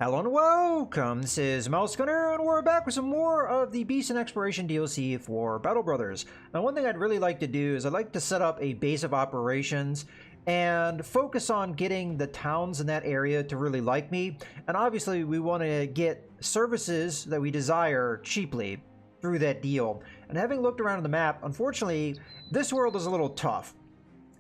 Hello and welcome, this is Mouse Gunner, and we're back with some more of the Beast and Exploration DLC for Battle Brothers. Now, one thing I'd really like to do is I'd like to set up a base of operations and focus on getting the towns in that area to really like me. And obviously, we want to get services that we desire cheaply through that deal. And having looked around on the map, unfortunately, this world is a little tough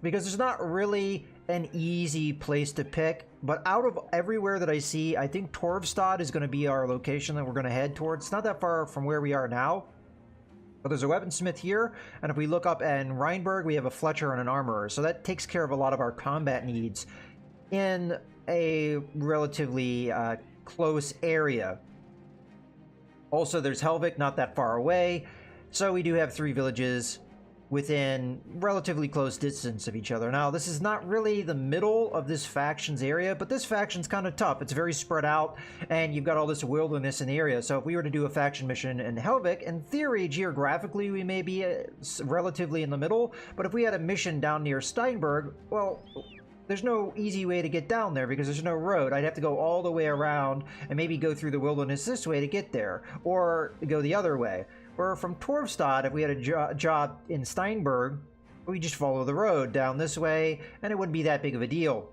because there's not really an easy place to pick, but out of everywhere that I see, I think Torvstad is going to be our location that we're going to head towards. It's not that far from where we are now, but there's a weaponsmith here, and if we look up in Rheinberg, we have a Fletcher and an armorer, so that takes care of a lot of our combat needs in a relatively close area. Also, there's Helvik, not that far away, so we do have 3 villages within relatively close distance of each other. Now, this is not really the middle of this faction's area, but this faction's kind of tough. It's very spread out, and you've got all this wilderness in the area. So if we were to do a faction mission in Helvik, in theory, geographically, we may be relatively in the middle, but if we had a mission down near Steinberg, well, there's no easy way to get down there because there's no road. I'd have to go all the way around and maybe go through the wilderness this way to get there, or go the other way. Or from Torvstad, if we had a job in Steinberg, we just follow the road down this way, and it wouldn't be that big of a deal.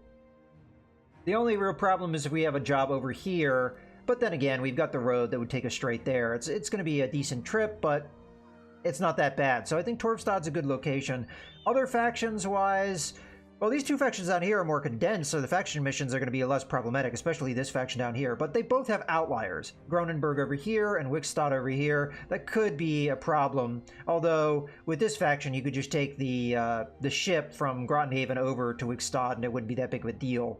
The only real problem is if we have a job over here, but then again, we've got the road that would take us straight there. It's going to be a decent trip, but it's not that bad. So I think Torvstad's a good location. Other factions-wise, well, these 2 factions down here are more condensed, so the faction missions are going to be less problematic, especially this faction down here. But they both have outliers. Gronenberg over here and Wickstad over here. That could be a problem. Although, with this faction, you could just take the ship from Grottenhaven over to Wickstad, and it wouldn't be that big of a deal.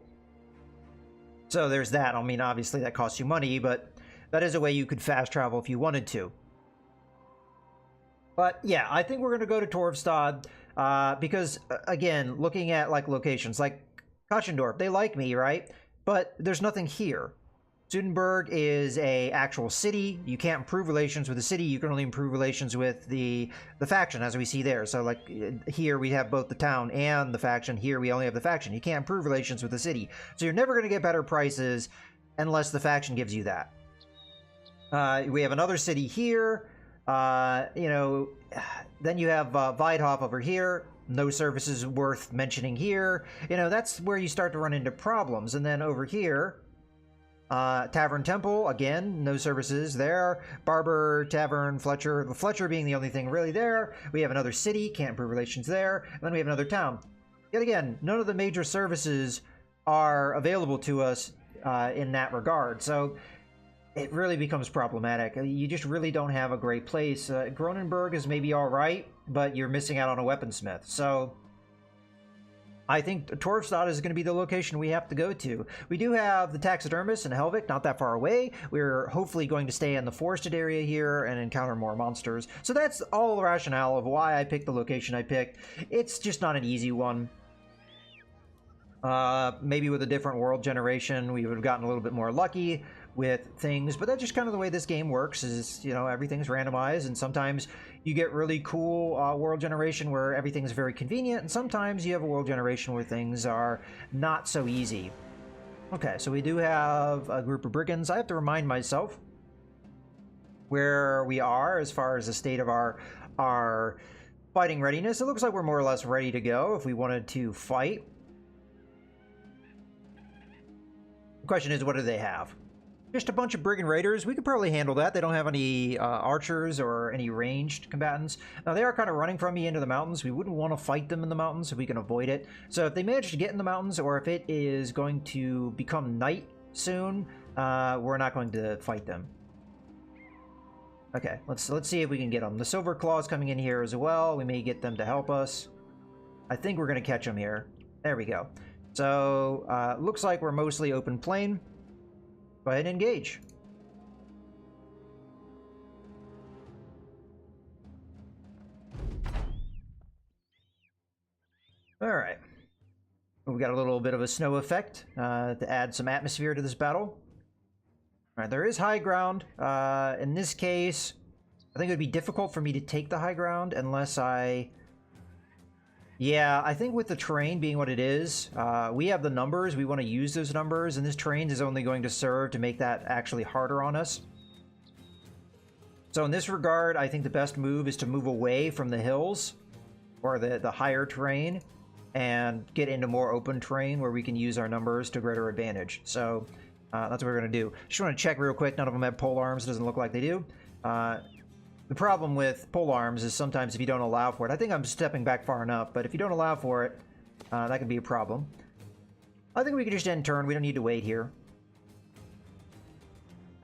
So there's that. I mean, obviously that costs you money, but that is a way you could fast travel if you wanted to. But yeah, I think we're going to go to Torvstad. Because, again, looking at, like, locations, like Kachendorp, they like me, right? But there's nothing here. Sudenburg is a actual city. You can't improve relations with the city. You can only improve relations with the faction, as we see there. So, like, here we have both the town and the faction. Here we only have the faction. You can't improve relations with the city. So you're never going to get better prices unless the faction gives you that. We have another city here. You know, then you have Weidhof over here. No services worth mentioning here. You know, that's where you start to run into problems. And then over here, Tavern Temple, again, no services there. Barber, Tavern, Fletcher. Fletcher being the only thing really there. We have another city, can't improve relations there. And then we have another town. Yet again, none of the major services are available to us in that regard. So it really becomes problematic. You just really don't have a great place. Gronenberg is maybe all right, but you're missing out on a weaponsmith. So I think Torvstad is going to be the location we have to go to. We do have the taxidermist in Helvik, not that far away. We're hopefully going to stay in the forested area here and encounter more monsters. So that's all the rationale of why I picked the location I picked. It's just not an easy one. Maybe with a different world generation, we would have gotten a little bit more lucky with things, but that's just kind of the way this game works. Is, you know, everything's randomized, and sometimes you get really cool world generation where everything's very convenient, and sometimes you have a world generation where things are not so easy. Okay, so we do have a group of brigands. I have to remind myself where we are as far as the state of our fighting readiness. It looks like we're more or less ready to go if we wanted to fight. The question is, what do they have? Just a bunch of brigand raiders. We could probably handle that. They don't have any archers or any ranged combatants. Now, they are kind of running from me into the mountains. We wouldn't want to fight them in the mountains if we can avoid it. So if they manage to get in the mountains, or if it is going to become night soon, we're not going to fight them. Okay, let's see if we can get them. The Silver Claw's coming in here as well. We may get them to help us. I think we're going to catch them here. There we go. So, looks like we're mostly open plain. Go ahead and engage. All right. We've got a little bit of a snow effect to add some atmosphere to this battle. All right, there is high ground. In this case, I think it would be difficult for me to take the high ground unless I Yeah, I think with the terrain being what it is, we have the numbers. We want to use those numbers, and this terrain is only going to serve to make that actually harder on us. So in this regard, I think the best move is to move away from the hills or the higher terrain and get into more open terrain where we can use our numbers to greater advantage. So that's what we're going to do. Just want to check real quick. None of them have pole arms. It doesn't look like they do. The problem with pole arms is sometimes if you don't allow for it, I think I'm stepping back far enough, but if you don't allow for it, that could be a problem. I think we can just end turn. We don't need to wait here.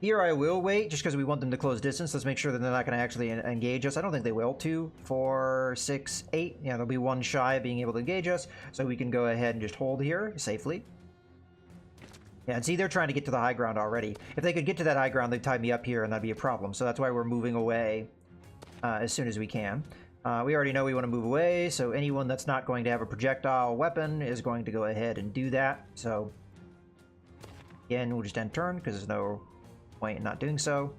Here I will wait, just because we want them to close distance. Let's make sure that they're not going to actually engage us. I don't think they will. 2, 4, 6, 8. Yeah, they'll be one shy of being able to engage us, so we can go ahead and just hold here safely. Yeah, and see, they're trying to get to the high ground already. If they could get to that high ground, they'd tie me up here, and that'd be a problem. So that's why we're moving away as soon as we can. We already know we want to move away, so anyone that's not going to have a projectile weapon is going to go ahead and do that. So, again, we'll just end turn, because there's no point in not doing so.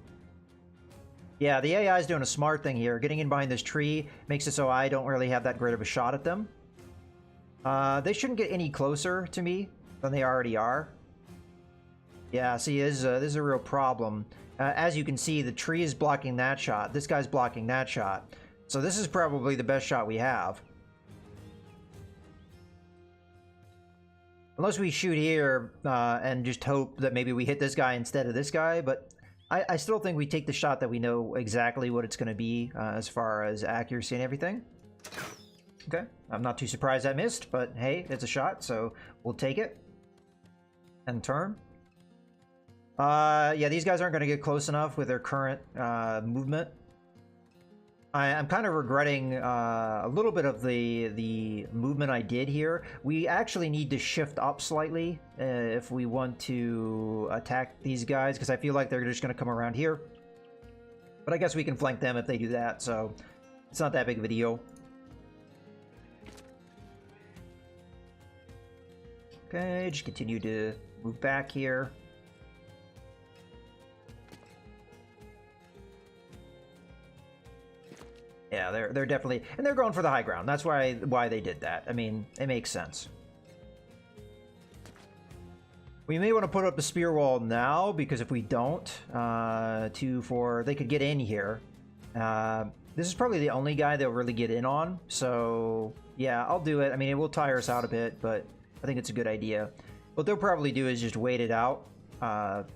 Yeah, the AI is doing a smart thing here. Getting in behind this tree makes it so I don't really have that great of a shot at them. They shouldn't get any closer to me than they already are. Yeah, see, this is a real problem. As you can see, the tree is blocking that shot. This guy's blocking that shot. So this is probably the best shot we have. Unless we shoot here and just hope that maybe we hit this guy instead of this guy, but I still think we take the shot that we know exactly what it's going to be as far as accuracy and everything. Okay, I'm not too surprised I missed, but hey, it's a shot, so we'll take it. And turn. Yeah, these guys aren't going to get close enough with their current movement. I'm kind of regretting a little bit of the movement I did here. We actually need to shift up slightly if we want to attack these guys, because I feel like they're just going to come around here. But I guess we can flank them if they do that, so it's not that big of a deal. Okay, just continue to move back here. Yeah, they're definitely, and they're going for the high ground. That's why they did that. I mean, it makes sense. We may want to put up a spear wall now, because if we don't, 2, 4, they could get in here. This is probably the only guy they'll really get in on. So yeah, I'll do it. I mean, it will tire us out a bit, but I think it's a good idea. What they'll probably do is just wait it out,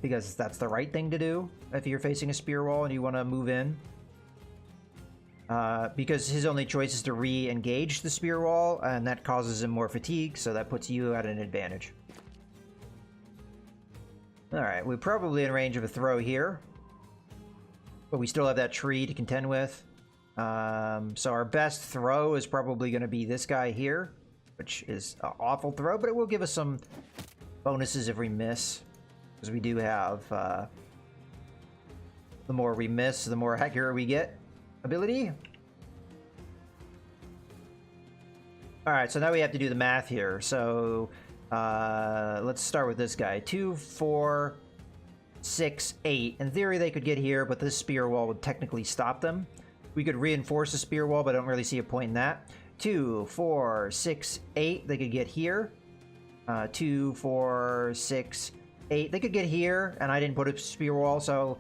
because that's the right thing to do if you're facing a spear wall and you want to move in. Because his only choice is to re-engage the spear wall, and that causes him more fatigue, so that puts you at an advantage. Alright, we're probably in range of a throw here, but we still have that tree to contend with. So our best throw is probably going to be this guy here, which is an awful throw, but it will give us some bonuses if we miss, because we do have the more we miss, the more accurate we get. Ability. Alright, so now we have to do the math here. So let's start with this guy. 2, 4, 6, 8. In theory, they could get here, but this spear wall would technically stop them. We could reinforce the spear wall, but I don't really see a point in that. 2, 4, 6, 8. They could get here. 2, 4, 6, 8. They could get here, and I didn't put a spear wall, so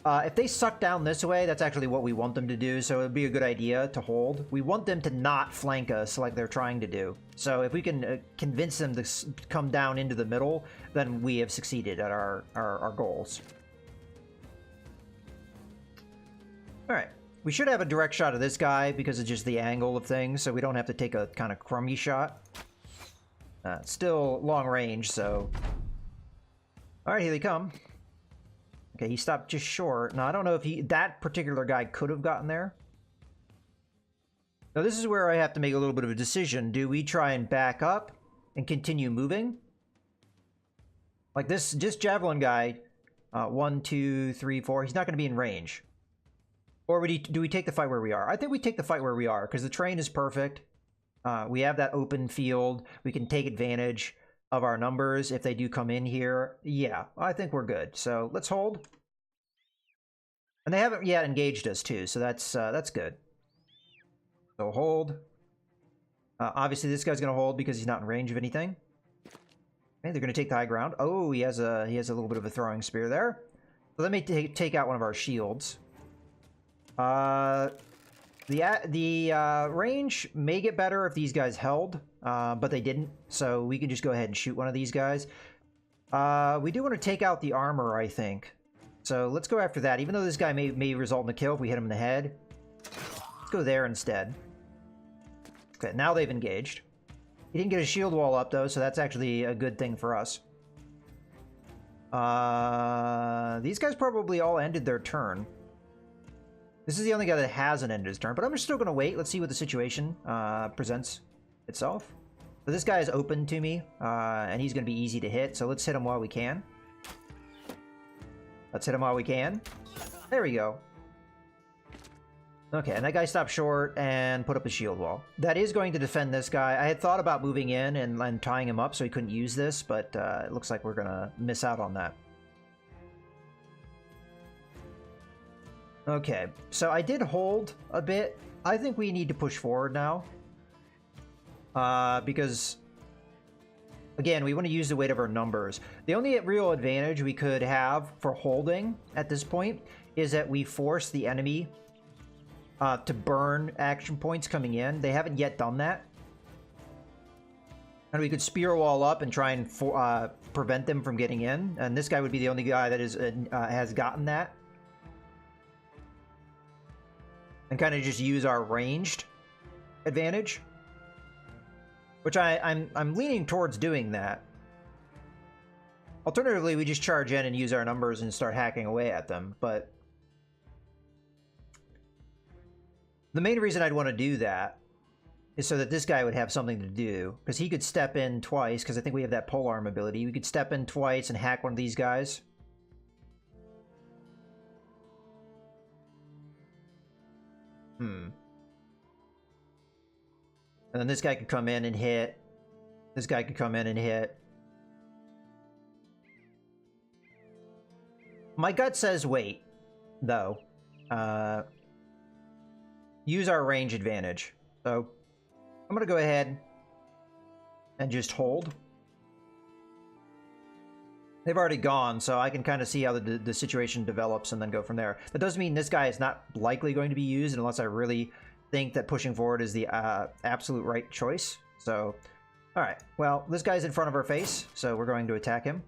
if they suck down this way, that's actually what we want them to do, so it would be a good idea to hold. We want them to not flank us like they're trying to do. So if we can convince them to come down into the middle, then we have succeeded at our goals. Alright, we should have a direct shot of this guy because of just the angle of things, so we don't have to take a kind of crummy shot. Still long range, so... Alright, here they come. Okay, he stopped just short. Now, I don't know if that particular guy could have gotten there. Now, this is where I have to make a little bit of a decision. Do we try and back up and continue moving? Like this javelin guy, 1, 2, 3, 4, he's not going to be in range. Or do we take the fight where we are? I think we take the fight where we are, because the terrain is perfect. We have that open field. We can take advantage of our numbers if they do come in here. Yeah, I think we're good. So let's hold. And they haven't yet engaged us too, so that's good. So hold. Obviously, this guy's going to hold because he's not in range of anything. Okay, they're going to take the high ground. Oh, he has a little bit of a throwing spear there. So let me take out one of our shields. The range may get better if these guys held, but they didn't. So we can just go ahead and shoot one of these guys. We do want to take out the armor, I think. So let's go after that. Even though this guy may result in a kill if we hit him in the head. Let's go there instead. Okay, now they've engaged. He didn't get a shield wall up, though, so that's actually a good thing for us. These guys probably all ended their turn. This is the only guy that hasn't ended his turn, but I'm still going to wait. Let's see what the situation presents itself. So this guy is open to me, and he's going to be easy to hit, so let's hit him while we can. Let's hit him while we can. There we go. Okay, and that guy stopped short and put up a shield wall. That is going to defend this guy. I had thought about moving in and tying him up so he couldn't use this, but it looks like we're going to miss out on that. Okay, so I did hold a bit. I think we need to push forward now. Because, again, we want to use the weight of our numbers. The only real advantage we could have for holding at this point is that we force the enemy to burn action points coming in. They haven't yet done that. And we could spear wall up and try and prevent them from getting in. And this guy would be the only guy that has gotten that. And kind of just use our ranged advantage. Which I'm leaning towards doing that. Alternatively, we just charge in and use our numbers and start hacking away at them. But the main reason I'd want to do that is so that this guy would have something to do. Because he could step in twice, because I think we have that polearm ability. We could step in twice and hack one of these guys. And then this guy could come in and hit. This guy could come in and hit. My gut says wait, though. Use our range advantage. So I'm going to go ahead and just hold. They've already gone, so I can kind of see how the situation develops and then go from there. That doesn't mean this guy is not likely going to be used unless I really think that pushing forward is the absolute right choice. So, all right. Well, this guy's in front of our face, so we're going to attack him.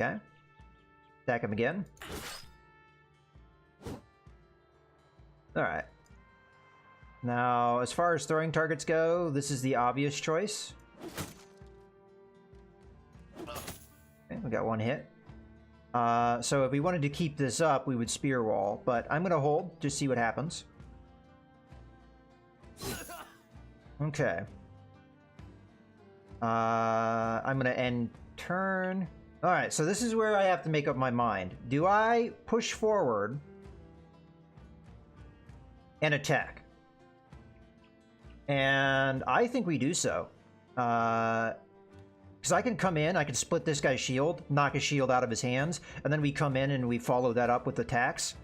Okay. Attack him again. All right. Now, as far as throwing targets go, this is the obvious choice. Okay, we got one hit. So if we wanted to keep this up, we would spear wall, but I'm going to hold, just see what happens. Okay. I'm going to end turn. Alright, so this is where I have to make up my mind. Do I push forward and attack? And I think we do so. Because I can come in, I can split this guy's shield, knock his shield out of his hands, and then we come in and we follow that up with attacks.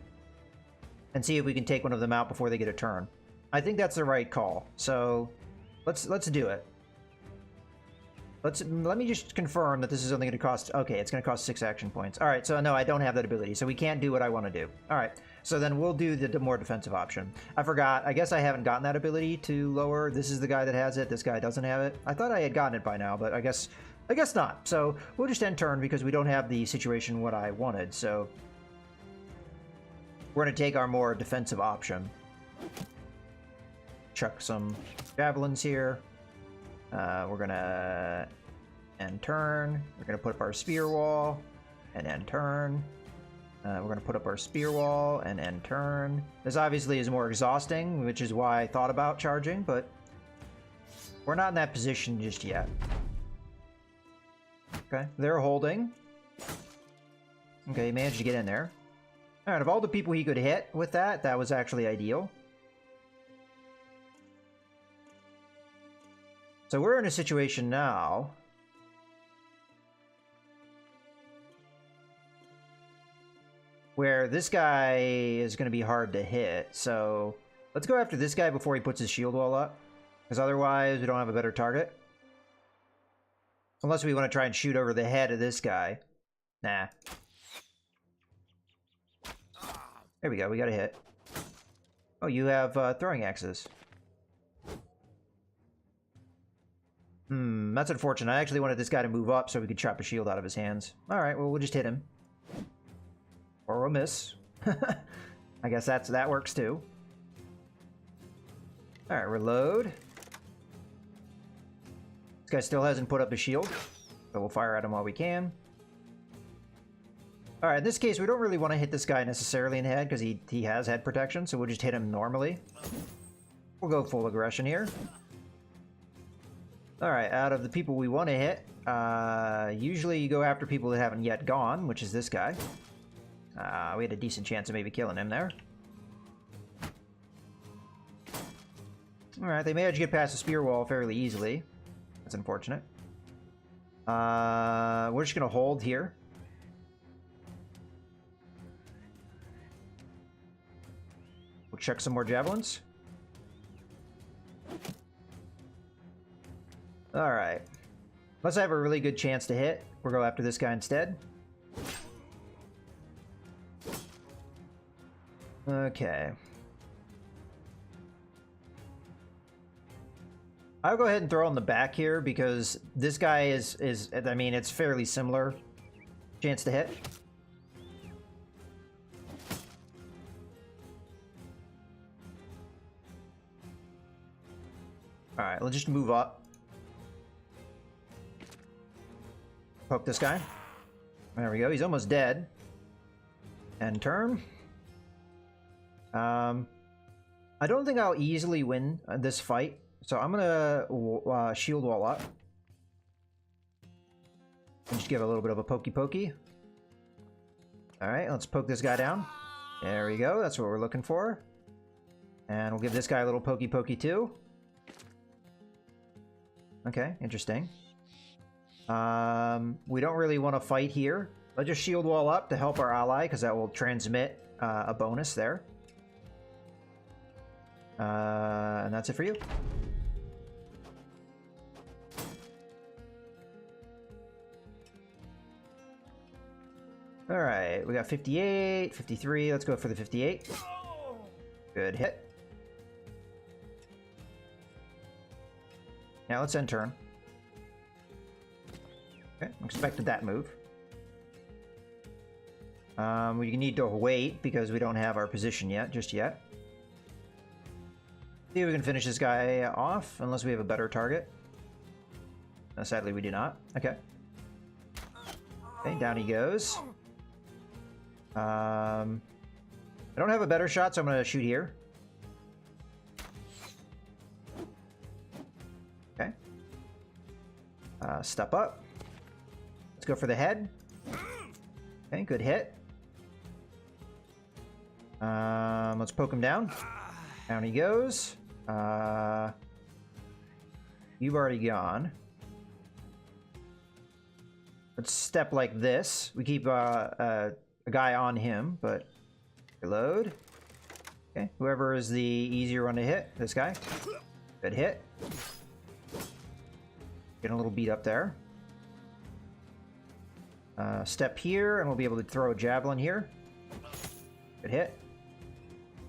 And see if we can take one of them out before they get a turn. I think that's the right call. So, let's do it. Let me just confirm that this is only going to cost... Okay, it's going to cost 6 action points. Alright, so no, I don't have that ability, so we can't do what I want to do. Alright, so then we'll do the more defensive option. I forgot. I guess I haven't gotten that ability to lower. This is the guy that has it. This guy doesn't have it. I thought I had gotten it by now, but I guess not. So we'll just end turn because we don't have the situation what I wanted. So we're going to take our more defensive option. Chuck some javelins here. We're going to end turn. We're going to put up our spear wall and end turn. We're going to put up our spear wall and end turn. This obviously is more exhausting, which is why I thought about charging, but we're not in that position just yet. Okay, they're holding. Okay, he managed to get in there. Alright, of all the people he could hit with that, that was actually ideal. So we're in a situation now where this guy is going to be hard to hit, so Let's go after this guy before he puts his shield wall up. Because otherwise, we don't have a better target. Unless we want to try and shoot over the head of this guy. Nah. There we go, we got a hit. Oh, you have throwing axes. That's unfortunate. I actually wanted this guy to move up so we could chop a shield out of his hands. Alright, well, we'll just hit him. Or we'll miss. I guess that works too. Alright, reload. This guy still hasn't put up a shield, so we'll fire at him while we can. Alright, in this case, we don't really want to hit this guy necessarily in the head because he has head protection, so we'll just hit him normally. We'll go full aggression here. Alright, out of the people we want to hit, usually you go after people that haven't yet gone, which is this guy. We had a decent chance of maybe killing him there. Alright, they managed to get past the spear wall fairly easily. That's unfortunate. We're just going to hold here. We'll check some more javelins. Alright. Unless I have a really good chance to hit, we'll go after this guy instead. Okay. I'll go ahead and throw on the back here because this guy is I mean, it's fairly similar chance to hit. Alright, let's just move up. Poke this guy. There we go, he's almost dead. End turn. I don't think I'll easily win this fight, so I'm gonna shield wall up. And just give a little bit of a pokey. Alright, let's poke this guy down. There we go, that's what we're looking for. And we'll give this guy a little pokey too. Okay, interesting. We don't really want to fight here. Let's just shield wall up to help our ally, because that will transmit a bonus there. And that's it for you. Alright, we got 58, 53. Let's go for the 58. Good hit. Now let's end turn. Okay, expected that move. We need to wait because we don't have our position just yet. See if we can finish this guy off, unless we have a better target. No, sadly, we do not. Okay. Okay, down he goes. I don't have a better shot, so I'm going to shoot here. Okay. Step up. Let's go for the head. Okay, good hit. Let's poke him down. Down he goes. You've already gone. Let's step like this. We keep a guy on him, but reload. Okay, whoever is the easier one to hit. This guy. Good hit. Getting a little beat up there. Step here, and we'll be able to throw a javelin here. Good hit.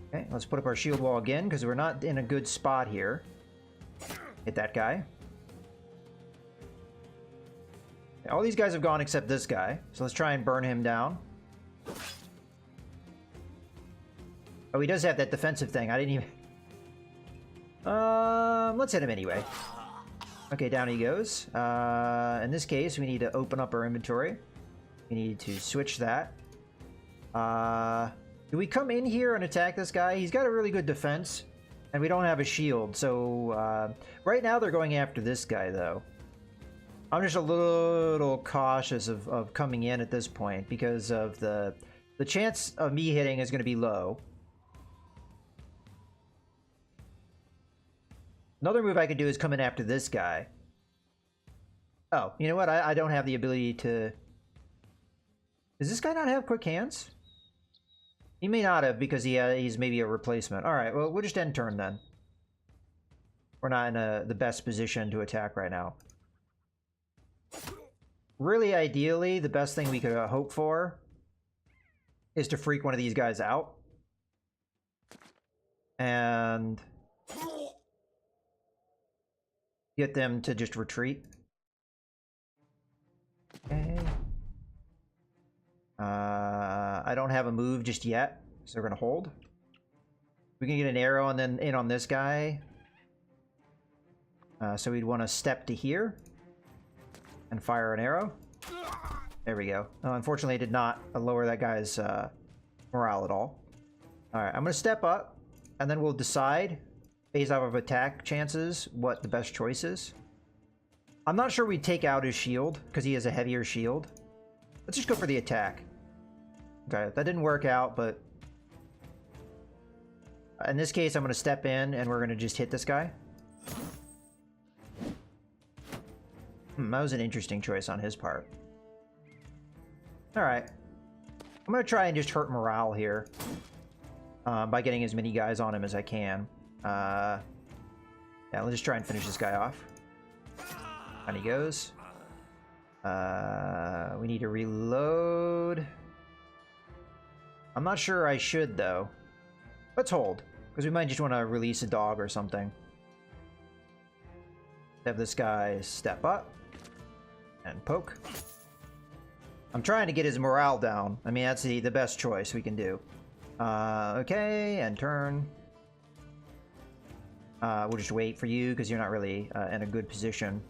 Okay, let's put up our shield wall again, because we're not in a good spot here. Hit that guy. All these guys have gone except this guy, so let's try and burn him down. Oh, he does have that defensive thing. I didn't even... let's hit him anyway. Okay, down he goes. In this case, we need to open up our inventory. We need to switch that. Do we come in here and attack this guy? He's got a really good defense, and we don't have a shield, so... right now, they're going after this guy, though. I'm just a little cautious of coming in at this point, because of the chance of me hitting is going to be low. Another move I could do is come in after this guy. Oh, you know what? I don't have the ability to... Does this guy not have quick hands? He may not have because he's maybe a replacement. All right, well, we'll just end turn then. We're not in the best position to attack right now. Really, ideally, the best thing we could hope for is to freak one of these guys out. And get them to just retreat. Okay. I don't have a move just yet, so we're gonna hold. We can get an arrow and then in on this guy. So we'd want to step to here and fire an arrow. There we go. Unfortunately, it did not lower that guy's morale at all. Alright, I'm gonna step up, and then we'll decide, based off of attack chances, what the best choice is. I'm not sure we'd take out his shield, because he has a heavier shield. Let's just go for the attack. Okay, that didn't work out, but... in this case, I'm going to step in, and we're going to just hit this guy. That was an interesting choice on his part. Alright. I'm going to try and just hurt morale here. By getting as many guys on him as I can. Yeah, let's just try and finish this guy off. And he goes. We need to reload. I'm not sure I should, though. Let's hold, because we might just want to release a dog or something. Have this guy step up and poke. I'm trying to get his morale down. I mean, that's the best choice we can do. Okay, and turn. We'll just wait for you, because you're not really in a good position.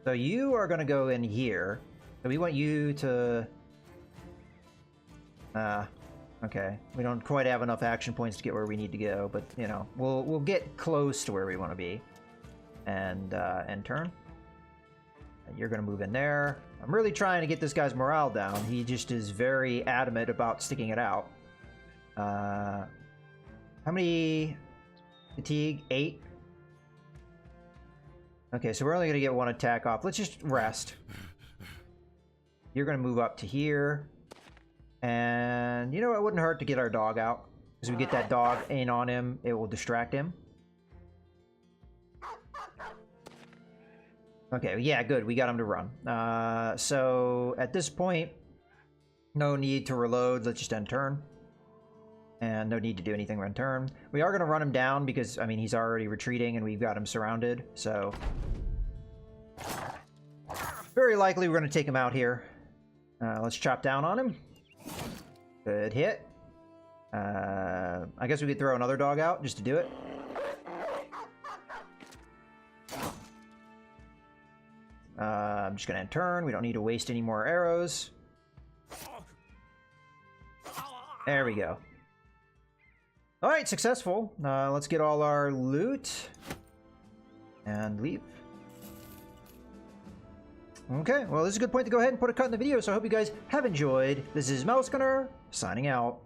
So you are going to go in here. So we want you to... okay. We don't quite have enough action points to get where we need to go, but, you know, we'll get close to where we want to be. And turn. And you're going to move in there. I'm really trying to get this guy's morale down. He just is very adamant about sticking it out. How many fatigue? 8? Okay, so we're only going to get one attack off. Let's just rest. You're going to move up to here. And, you know, it wouldn't hurt to get our dog out. As we get that dog in on him, it will distract him. Okay, yeah, good. We got him to run. So, at this point, no need to reload. Let's just end turn. And no need to do anything on turn. We are going to run him down because, I mean, he's already retreating and we've got him surrounded. So, very likely we're going to take him out here. Let's chop down on him. Good hit. I guess we could throw another dog out just to do it. I'm just going to end turn. We don't need to waste any more arrows. There we go. Alright, successful. Let's get all our loot and leave. Okay, well, this is a good point to go ahead and put a cut in the video, so I hope you guys have enjoyed. This is Mouse Gunner, signing out.